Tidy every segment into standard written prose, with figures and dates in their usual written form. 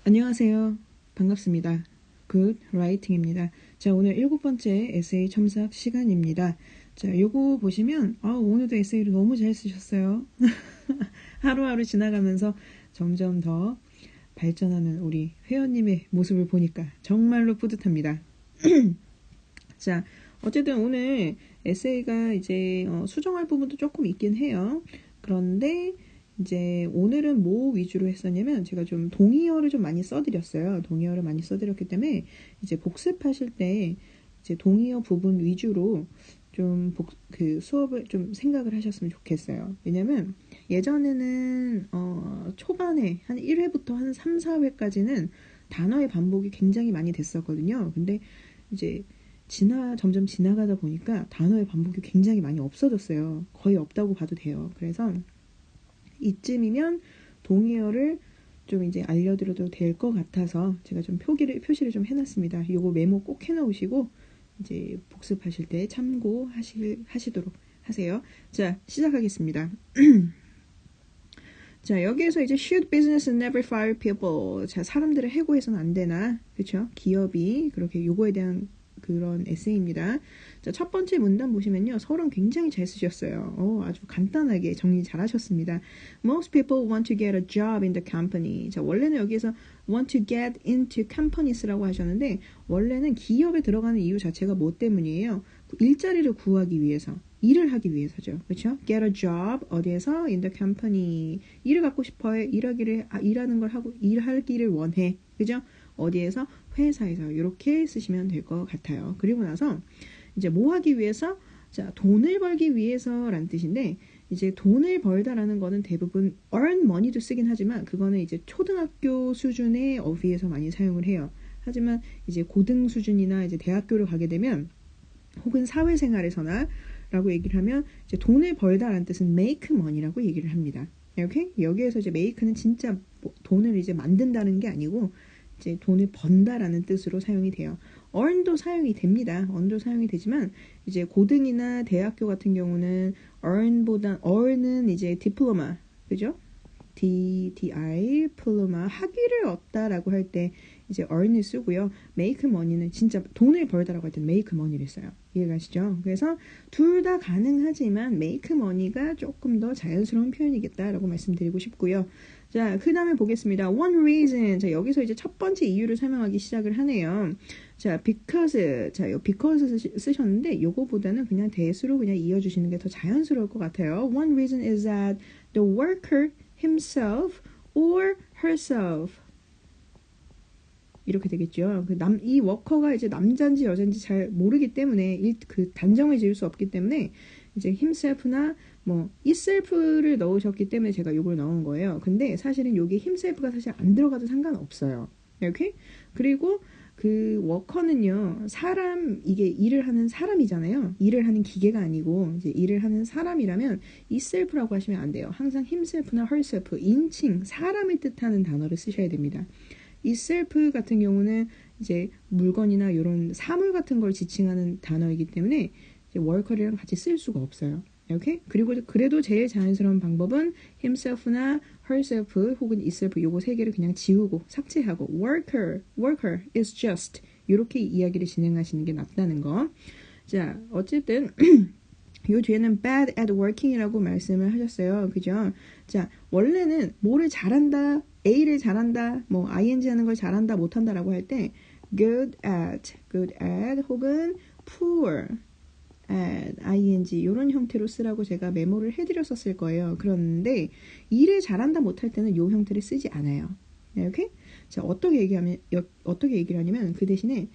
안녕하세요. 반갑습니다. 굿 라이팅입니다. 자, 오늘 7번째 에세이 첨삭 시간입니다. 자, 요거 보시면 오늘도 에세이를 너무 잘 쓰셨어요. 하루하루 지나가면서 점점 더 발전하는 우리 회원님의 모습을 보니까 정말로 뿌듯합니다. 자, 어쨌든 오늘 에세이가 이제 수정할 부분도 조금 있긴 해요. 그런데 이제 오늘은 뭐 위주로 했었냐면 제가 좀 동의어를 좀 많이 써드렸어요. 동의어를 많이 써드렸기 때문에 이제 복습하실 때 이제 동의어 부분 위주로 좀 수업을 좀 생각을 하셨으면 좋겠어요. 왜냐면 예전에는 초반에 한 1회부터 한 3, 4회까지는 단어의 반복이 굉장히 많이 됐었거든요. 근데 이제 점점 지나가다 보니까 단어의 반복이 굉장히 많이 없어졌어요. 거의 없다고 봐도 돼요. 그래서 이쯤이면 동의어를 좀 이제 알려드려도 될 것 같아서 제가 좀 표시를 좀 해놨습니다. 요거 메모 꼭 해놓으시고 이제 복습하실 때 참고하시도록 하세요. 자, 시작하겠습니다. 자, 여기에서 이제 should business never fire people. 자, 사람들을 해고해서는 안 되나? 그쵸? 기업이 그렇게 요거에 대한 그런 에세이입니다. 자, 첫 번째 문단 보시면요. 서론 굉장히 잘 쓰셨어요. 아주 간단하게 정리 잘 하셨습니다. Most people want to get a job in the company. 자, 원래는 여기에서 want to get into companies라고 하셨는데 원래는 기업에 들어가는 이유 자체가 뭐 때문이에요? 일자리를 구하기 위해서. 일을 하기 위해서죠. 그렇죠? Get a job 어디에서? In the company. 일을 갖고 싶어해. 일하는 걸 하고 일하기를 원해. 그죠? 어디에서? 회사에서. 이렇게 쓰시면 될 것 같아요. 그리고 나서 이제 뭐 하기 위해서? 자, 돈을 벌기 위해서라는 뜻인데 이제 돈을 벌다라는 거는 대부분 earn money도 쓰긴 하지만 그거는 이제 초등학교 수준의 어휘에서 많이 사용을 해요. 하지만 이제 고등 수준이나 이제 대학교를 가게 되면 혹은 사회생활에서나 라고 얘기를 하면 이제 돈을 벌다라는 뜻은 make money라고 얘기를 합니다. 이렇게 여기에서 이제 make는 진짜 돈을 이제 만든다는 게 아니고 이제 돈을 번다라는 뜻으로 사용이 돼요. earn도 사용이 됩니다. earn도 사용이 되지만 이제 고등이나 대학교 같은 경우는 earn은 이제 diploma, 그죠? diploma 학위를 얻다라고 할 때 이제 earn을 쓰고요. make money는 진짜 돈을 벌다라고 할 때 make money를 써요. 이해가시죠? 그래서 둘 다 가능하지만 make money가 조금 더 자연스러운 표현이겠다라고 말씀드리고 싶고요. 자, 그 다음에 보겠습니다. One reason. 자, 여기서 이제 첫 번째 이유를 설명하기 시작을 하네요. 자, because. 자, 요 because 쓰셨는데 요거보다는 그냥 대수로 그냥 이어주시는 게 더 자연스러울 것 같아요. One reason is that the worker himself or herself 이렇게 되겠죠. 이 워커가 이제 남자인지 여자인지 잘 모르기 때문에 단정을 지을 수 없기 때문에 이제 himself나 뭐 itself를 넣으셨기 때문에 제가 이걸 넣은 거예요. 근데 사실은 여기 himself가 사실 안 들어가도 상관없어요. 이렇게 그리고 그 워커는요, 이게 일을 하는 사람이잖아요. 일을 하는 기계가 아니고 이제 일을 하는 사람이라면 itself라고 하시면 안 돼요. 항상 himself나 herself, 인칭, 사람을 뜻하는 단어를 쓰셔야 됩니다. itself 같은 경우는 이제 물건이나 이런 사물 같은 걸 지칭하는 단어이기 때문에 이제 worker이랑 같이 쓸 수가 없어요. 이렇게 그리고 그래도 제일 자연스러운 방법은 himself나 herself 혹은 itself 요거 세 개를 그냥 지우고 삭제하고 worker is just 이렇게 이야기를 진행하시는 게 낫다는 거. 자, 어쨌든 요 뒤에는 bad at working이라고 말씀을 하셨어요. 그죠? 자, 원래는 뭐를 잘한다, A를 잘한다, 뭐 ing 하는 걸 잘한다, 못한다라고 할 때 good at 혹은 poor at, ing 이런 형태로 쓰라고 제가 메모를 해드렸었을 거예요. 그런데 일을 잘한다, 못할 때는 요 형태를 쓰지 않아요. 이렇게? 자, 어떻게 얘기를 하냐면 그 대신에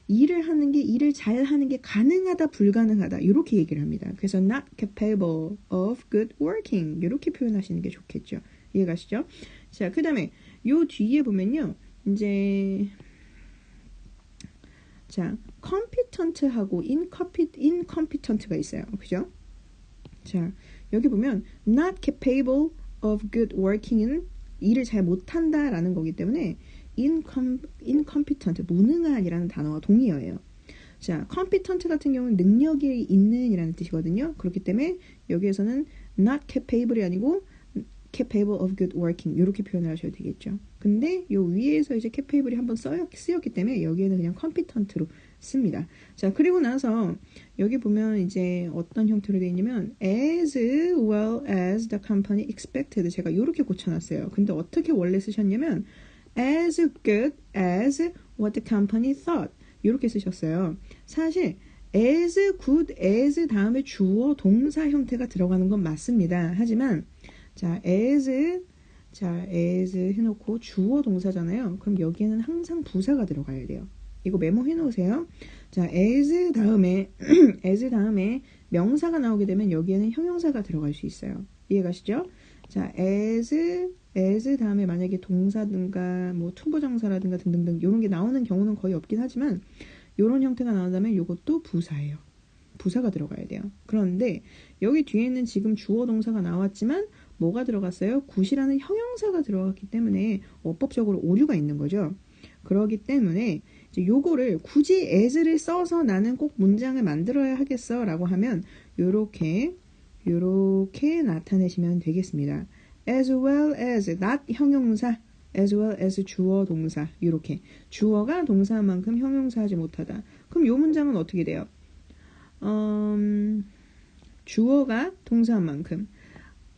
일을 잘 하는 게 가능하다, 불가능하다 이렇게 얘기를 합니다. 그래서 not capable of good working 이렇게 표현하시는 게 좋겠죠. 이해가시죠? 자, 그 다음에 요 뒤에 보면요. 이제 자, competent하고 incompetent가 있어요. 그죠? 자, 여기 보면 not capable of good working은 일을 잘 못한다라는 거기 때문에 incompetent, 무능한이라는 단어와 동의어예요. 자, competent 같은 경우는 능력이 있는 이라는 뜻이거든요. 그렇기 때문에 여기에서는 not capable이 아니고 capable of good working 이렇게 표현을 하셔도 되겠죠. 근데 요 위에서 이제 capable이 한번 쓰였기 때문에 여기에는 그냥 competent로 씁니다. 자, 그리고 나서 여기 보면 이제 어떤 형태로 되어 있냐면 as well as the company expected 제가 이렇게 고쳐놨어요. 근데 어떻게 원래 쓰셨냐면 as good as what the company thought 이렇게 쓰셨어요. 사실 as good as 다음에 주어 동사 형태가 들어가는 건 맞습니다. 하지만 자 as 해놓고 주어 동사잖아요. 그럼 여기에는 항상 부사가 들어가야 돼요. 이거 메모해 놓으세요. 자, as 다음에 as 다음에 명사가 나오게 되면 여기에는 형용사가 들어갈 수 있어요. 이해가시죠? 자, as 다음에 만약에 동사든가 뭐 투부정사라든가 등등등 이런 게 나오는 경우는 거의 없긴 하지만 이런 형태가 나온다면 이것도 부사예요. 부사가 들어가야 돼요. 그런데 여기 뒤에는 지금 주어 동사가 나왔지만 뭐가 들어갔어요? 굿이라는 형용사가 들어갔기 때문에 어법적으로 오류가 있는 거죠. 그렇기 때문에 이제 요거를 굳이 as를 써서 나는 꼭 문장을 만들어야 하겠어 라고 하면 요렇게 나타내시면 되겠습니다. as well as not 형용사 as well as 주어 동사 이렇게 주어가 동사한 만큼 형용사하지 못하다. 그럼 요 문장은 어떻게 돼요? 주어가 동사한 만큼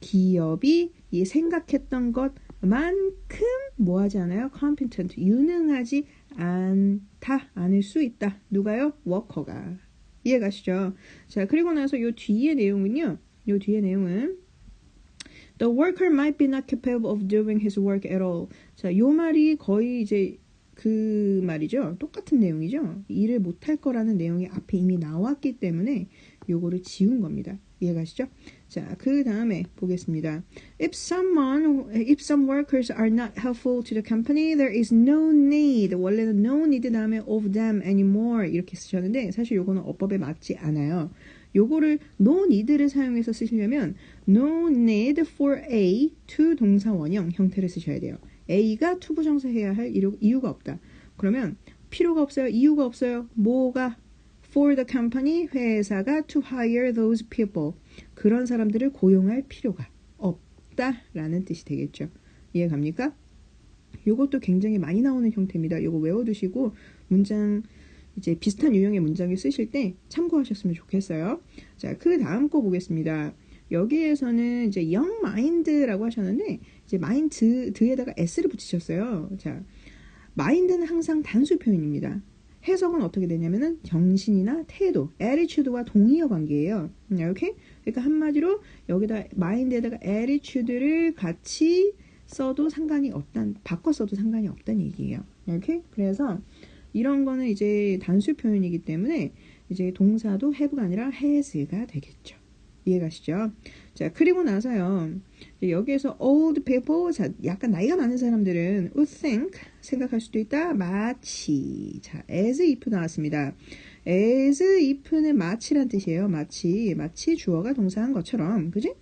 기업이 이 생각했던 것만큼 뭐하지 않아요? competent 유능하지 않을 수 있다. 누가요? 워커가. 이해가시죠? 자, 그리고 나서 요 뒤에 내용은요. 요 뒤에 내용은 The worker might be not capable of doing his work at all. 자, 요 말이 거의 이제 그 말이죠. 똑같은 내용이죠. 일을 못할 거라는 내용이 앞에 이미 나왔기 때문에 요거를 지운 겁니다. 이해가시죠? 자, 그 다음에 보겠습니다. If some workers are not helpful to the company, there is no need. 원래는 no need 다음에 of them anymore 이렇게 쓰셨는데 사실 요거는 어법에 맞지 않아요. 요거를 no need를 사용해서 쓰시려면 no need for A to 동사 원형 형태를 쓰셔야 돼요. A가 투부정사 해야 할 이유가 없다. 그러면 필요가 없어요. 이유가 없어요. 뭐가? For the company, 회사가 to hire those people. 그런 사람들을 고용할 필요가 없다라는 뜻이 되겠죠. 이해 갑니까? 요것도 굉장히 많이 나오는 형태입니다. 요거 외워두시고 문장 이제 비슷한 유형의 문장을 쓰실 때 참고하셨으면 좋겠어요. 자, 그 다음 거 보겠습니다. 여기에서는 이제 young mind라고 하셨는데 이제 mind에다가 s를 붙이셨어요. 자, mind는 항상 단수 표현입니다. 해석은 어떻게 되냐면은 정신이나 태도, attitude와 동의어 관계예요. 이렇게 그러니까 한마디로 여기다 mind에다가 attitude를 같이 써도 상관이 바꿔 써도 상관이 없다는 얘기예요. 이렇게 그래서 이런 거는 이제 단수 표현이기 때문에 이제 동사도 have가 아니라 has가 되겠죠. 이해가시죠? 자, 그리고 나서요. 여기에서 old people, 자, 약간 나이가 많은 사람들은 would think, 생각할 수도 있다. 마치. 자, as if 나왔습니다. as if는 마치란 뜻이에요. 마치 주어가 동사한 것처럼. 그지?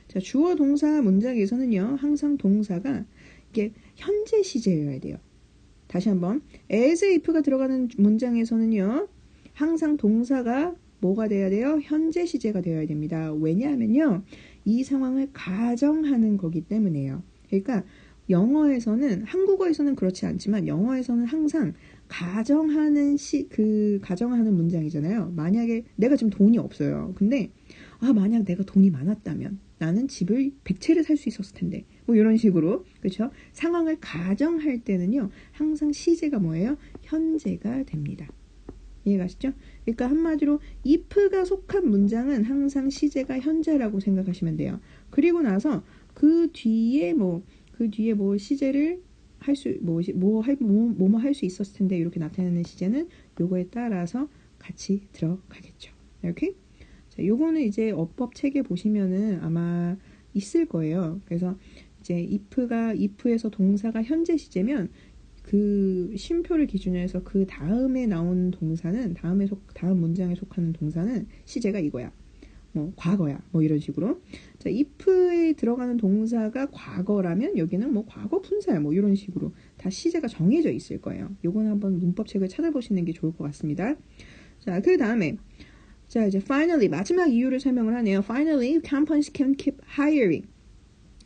자, 주어 동사 문장에서는요. 항상 동사가 이게 현재 시제여야 돼요. 다시 한번. as if가 들어가는 문장에서는요. 항상 동사가 뭐가 돼야 돼요? 현재 시제가 되어야 됩니다. 왜냐하면요. 이 상황을 가정하는 거기 때문에요. 그러니까 영어에서는 한국어에서는 그렇지 않지만 영어에서는 항상 가정하는 문장이잖아요. 만약에 내가 지금 돈이 없어요. 근데 만약 내가 돈이 많았다면 나는 집을 100채를 살 수 있었을 텐데. 뭐 이런 식으로. 그렇죠? 상황을 가정할 때는요. 항상 시제가 뭐예요? 현재가 됩니다. 이해가시죠? 그러니까 한마디로 if가 속한 문장은 항상 시제가 현재라고 생각하시면 돼요. 그리고 나서 그 뒤에 시제를 할 수 할 수 있었을 텐데 이렇게 나타내는 시제는 요거에 따라서 같이 들어가겠죠. 이렇게. 자, 요거는 이제 어법 책에 보시면은 아마 있을 거예요. 그래서 이제 if에서 동사가 현재 시제면 그 쉼표를 기준으로 해서 그 다음에 나온 동사는 다음 문장에 속하는 동사는 시제가 이거야. 뭐 과거야. 뭐 이런 식으로. 자, if에 들어가는 동사가 과거라면 여기는 뭐 과거 분사야. 뭐 이런 식으로 다 시제가 정해져 있을 거예요. 요거는 한번 문법책을 찾아보시는 게 좋을 것 같습니다. 자, 그 다음에 자, 이제 finally 마지막 이유를 설명을 하네요. Finally, companies can keep hiring.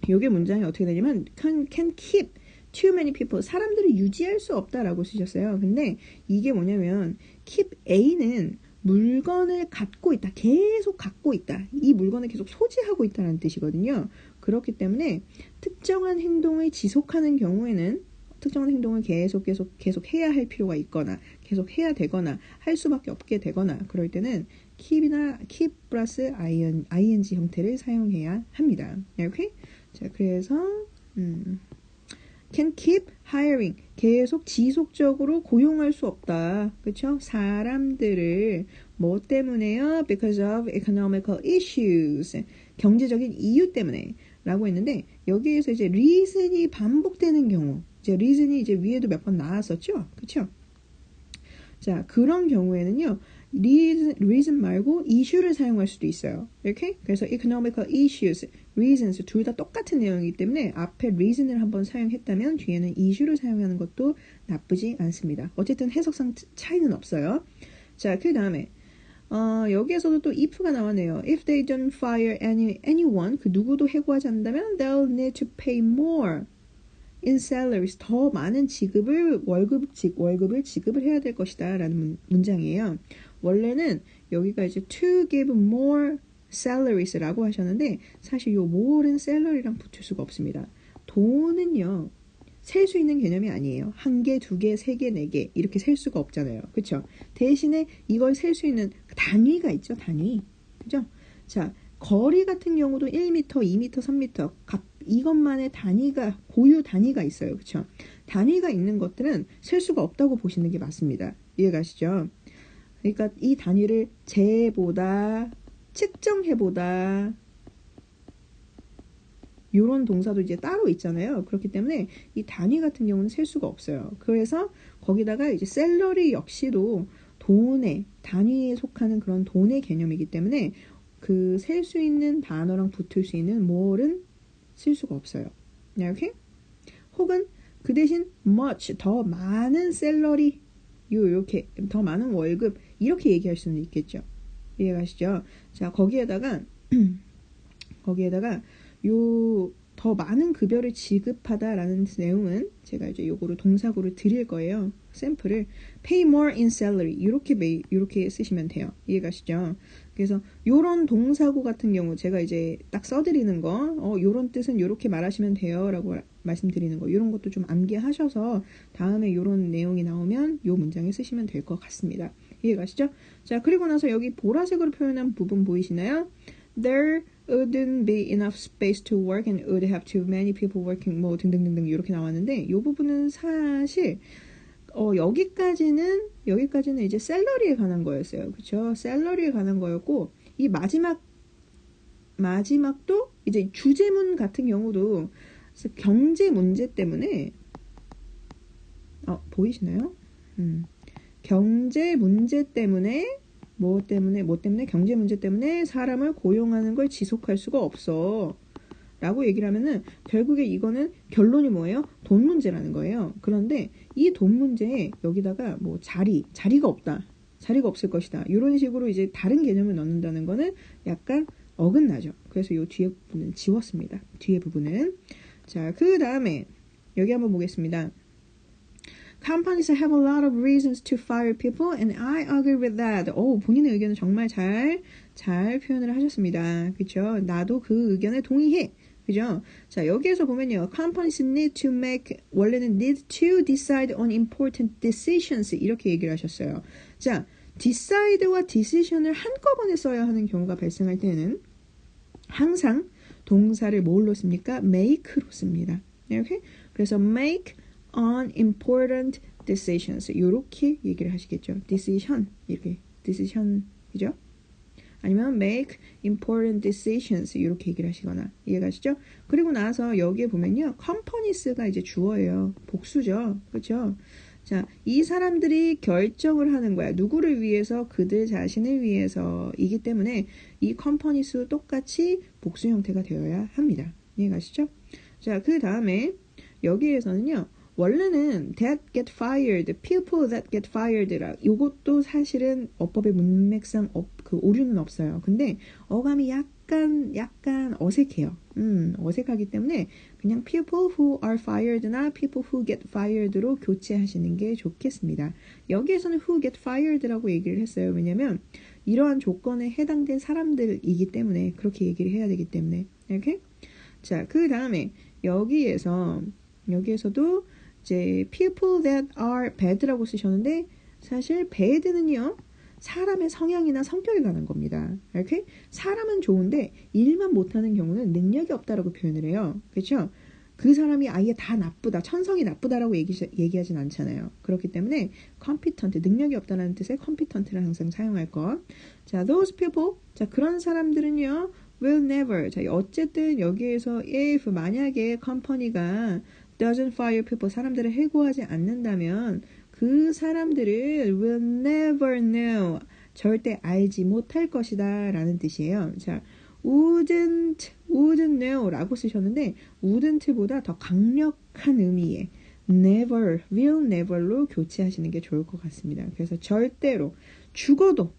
요게 문장이 어떻게 되냐면 can keep too many people, 사람들을 유지할 수 없다라고 쓰셨어요. 근데 이게 뭐냐면 keep A는 물건을 갖고 있다, 계속 갖고 있다, 이 물건을 계속 소지하고 있다는 뜻이거든요. 그렇기 때문에 특정한 행동을 지속하는 경우에는 특정한 행동을 계속 해야 할 필요가 있거나 계속 해야 되거나 할 수밖에 없게 되거나 그럴 때는 keep이나 keep 플러스 ing 형태를 사용해야 합니다. 오케이? 자, 그래서 can keep hiring, 계속 지속적으로 고용할 수 없다. 그렇죠? 사람들을 뭐 때문에요? Because of economical issues, 경제적인 이유 때문에 라고 했는데 여기에서 이제 reason이 반복되는 경우, 이제 reason이 이제 위에도 몇 번 나왔었죠? 그렇죠? 자, 그런 경우에는요, reason 말고 issue를 사용할 수도 있어요. 이렇게? 그래서 economical issues, reasons 둘 다 똑같은 내용이기 때문에 앞에 reason을 한번 사용했다면 뒤에는 issue를 사용하는 것도 나쁘지 않습니다. 어쨌든 해석상 차이는 없어요. 자, 그 다음에 여기에서도 또 if가 나왔네요. If they don't fire anyone, 그 누구도 해고하지 않는다면 they'll need to pay more in salaries, 더 많은 월급을 지급을 해야 될 것이다 라는 문장이에요. 원래는 여기가 이제 to give more salaries 라고 하셨는데 사실 요 more는 salary랑 붙을 수가 없습니다. 돈은요, 셀 수 있는 개념이 아니에요. 한 개, 두 개, 세 개, 네 개 이렇게 셀 수가 없잖아요. 그렇죠? 대신에 이걸 셀 수 있는 단위가 있죠. 단위. 그죠? 자, 거리 같은 경우도 1m, 2m, 3m 이것만의 단위가, 고유 단위가 있어요. 그렇죠? 단위가 있는 것들은 셀 수가 없다고 보시는 게 맞습니다. 이해가시죠? 그러니까 이 단위를 재보다, 측정해보다 요런 동사도 이제 따로 있잖아요. 그렇기 때문에 이 단위 같은 경우는 셀 수가 없어요. 그래서 거기다가 이제 샐러리 역시도 돈의 단위에 속하는 그런 돈의 개념이기 때문에 그 셀 수 있는 단어랑 붙을 수 있는 more는 쓸 수가 없어요. 이렇게? 혹은 그 대신 much, 더 많은 샐러리, 요렇게 더 많은 월급 이렇게 얘기할 수는 있겠죠. 이해가시죠? 자, 거기에다가 요 더 많은 급여를 지급하다라는 내용은 제가 이제 요거를 동사구를 드릴 거예요. 샘플을 pay more in salary 이렇게 쓰시면 돼요. 이해가시죠? 그래서 요런 동사구 같은 경우 제가 이제 딱 써드리는 거, 요런 뜻은 요렇게 말하시면 돼요 라고 말씀드리는 거, 요런 것도 좀 암기하셔서 다음에 요런 내용이 나오면 요 문장에 쓰시면 될 것 같습니다. 이해가시죠? 자, 그리고 나서 여기 보라색으로 표현한 부분 보이시나요? There wouldn't be enough space to work and would have too many people working 뭐 등등등등 이렇게 나왔는데 이 부분은 사실 여기까지는 이제 샐러리에 관한 거였어요. 그렇죠? 샐러리에 관한 거였고 이 마지막도 이제 주제문 같은 경우도 경제 문제 때문에 보이시나요? 경제 문제 때문에 뭐 때문에 경제 문제 때문에 사람을 고용하는 걸 지속할 수가 없어 라고 얘기를 하면은 결국에 이거는 결론이 뭐예요? 돈 문제라는 거예요. 그런데 이 돈 문제에 여기다가 뭐 자리가 없을 것이다 이런 식으로 이제 다른 개념을 넣는다는 거는 약간 어긋나죠. 그래서 이 뒤에 부분은 지웠습니다. 뒤에 부분은. 자, 그 다음에 여기 한번 보겠습니다. Companies have a lot of reasons to fire people and I agree with that. 본인의 의견은 정말 잘 표현을 하셨습니다. 그렇죠? 나도 그 의견에 동의해. 그죠? 자, 여기에서 보면요. Companies need to make, 원래는 need to decide on important decisions 이렇게 얘기를 하셨어요. 자, decide와 decision을 한꺼번에 써야 하는 경우가 발생할 때는 항상 동사를 뭘로 씁니까? make로 씁니다. 이렇게? 그래서 make on important decisions 이렇게 얘기를 하시겠죠. decision 이렇게 decision 그죠? 아니면 make important decisions 이렇게 얘기를 하시거나 이해가시죠? 그리고 나서 여기에 보면요, companies가 이제 주어예요. 복수죠. 그렇죠? 자, 이 사람들이 결정을 하는 거야. 누구를 위해서? 그들 자신을 위해서이기 때문에 이 companies도 똑같이 복수 형태가 되어야 합니다. 이해가시죠? 자, 그 다음에 여기에서는요, 원래는 that get fired, people that get fired라 이것도 사실은 어법의 문맥상 그 오류는 없어요. 근데 어감이 약간 어색해요. 어색하기 때문에 그냥 people who are fired나 people who get fired로 교체하시는 게 좋겠습니다. 여기에서는 who get fired라고 얘기를 했어요. 왜냐면 이러한 조건에 해당된 사람들이기 때문에 그렇게 얘기를 해야 되기 때문에. 이렇게? 자, 그 다음에 여기에서도 이제 people that are bad라고 쓰셨는데 사실 bad는요. 사람의 성향이나 성격에 관한 겁니다. 이렇게 사람은 좋은데 일만 못하는 경우는 능력이 없다라고 표현을 해요. 그렇죠? 그 사람이 아예 다 나쁘다, 천성이 나쁘다라고 얘기하진 않잖아요. 그렇기 때문에 competent, 능력이 없다는 뜻의 competent를 항상 사용할 것. 자, those people, 자 그런 사람들은요, will never. 자, 어쨌든 여기에서 if 만약에 컴퍼니가 doesn't fire people, 사람들을 해고하지 않는다면 그 사람들을 will never know, 절대 알지 못할 것이다 라는 뜻이에요. 자, wouldn't know 라고 쓰셨는데 wouldn't보다 더 강력한 의미의 never, will never로 교체하시는 게 좋을 것 같습니다. 그래서 절대로 죽어도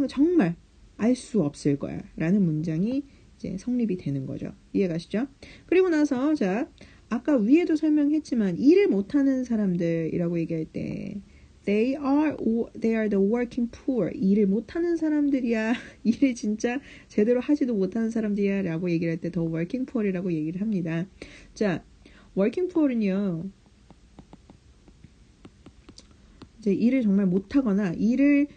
정말 알 수 없을 거야 라는 문장이 이제 성립이 되는 거죠. 이해가시죠? 그리고 나서 자, 아까 위에도 설명했지만 일을 못하는 사람들이라고 얘기할 때 they are the working poor. 일을 못하는 사람들이야. 일을 진짜 제대로 하지도 못하는 사람들이야 라고 얘기를 할 때 더 working poor이라고 얘기를 합니다. 자, working poor은요, 이제 일을 정말 못하거나 일을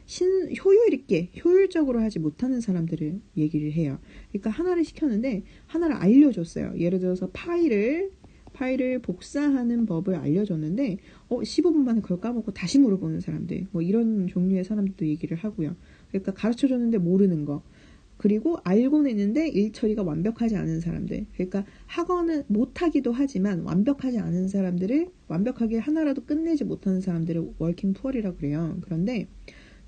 효율 있게 효율적으로 하지 못하는 사람들을 얘기를 해요. 그러니까 하나를 시켰는데 하나를 알려줬어요. 예를 들어서 파일을 복사하는 법을 알려줬는데 15분 만에 그걸 까먹고 다시 물어보는 사람들, 뭐 이런 종류의 사람들도 얘기를 하고요. 그러니까 가르쳐줬는데 모르는 거, 그리고 알고는 있는데 일 처리가 완벽하지 않은 사람들, 그러니까 학원은 못하기도 하지만 완벽하지 않은 사람들을 완벽하게 하나라도 끝내지 못하는 사람들을 워킹 푸어이라고 그래요. 그런데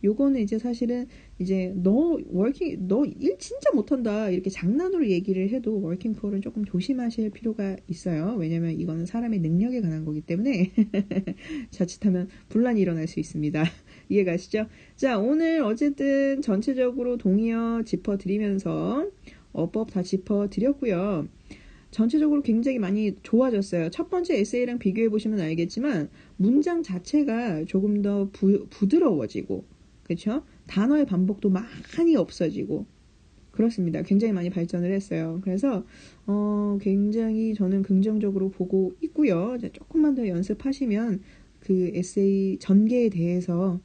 요거는 이제 사실은 이제 너 일 진짜 못한다 이렇게 장난으로 얘기를 해도 워킹 푸어는 조금 조심하실 필요가 있어요. 왜냐면 이거는 사람의 능력에 관한 거기 때문에 자칫하면 분란이 일어날 수 있습니다. 이해가시죠? 자, 오늘 어쨌든 전체적으로 동의어 짚어드리면서 어법 다 짚어드렸고요. 전체적으로 굉장히 많이 좋아졌어요. 첫 번째 에세이랑 비교해보시면 알겠지만 문장 자체가 조금 더 부드러워지고, 그렇죠? 단어의 반복도 많이 없어지고 그렇습니다. 굉장히 많이 발전을 했어요. 그래서 굉장히 저는 긍정적으로 보고 있고요. 조금만 더 연습하시면 그 에세이 전개에 대해서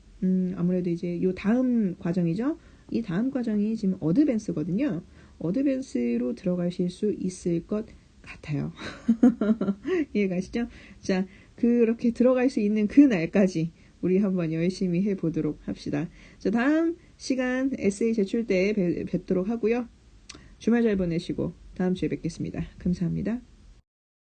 아무래도 이제 요 다음 과정이죠. 이 다음 과정이 지금 어드밴스거든요. 어드밴스로 들어가실 수 있을 것 같아요. 이해가시죠? 자, 그렇게 들어갈 수 있는 그 날까지 우리 한번 열심히 해보도록 합시다. 자, 다음 시간 에세이 제출 때 뵙도록 하고요. 주말 잘 보내시고 다음 주에 뵙겠습니다. 감사합니다.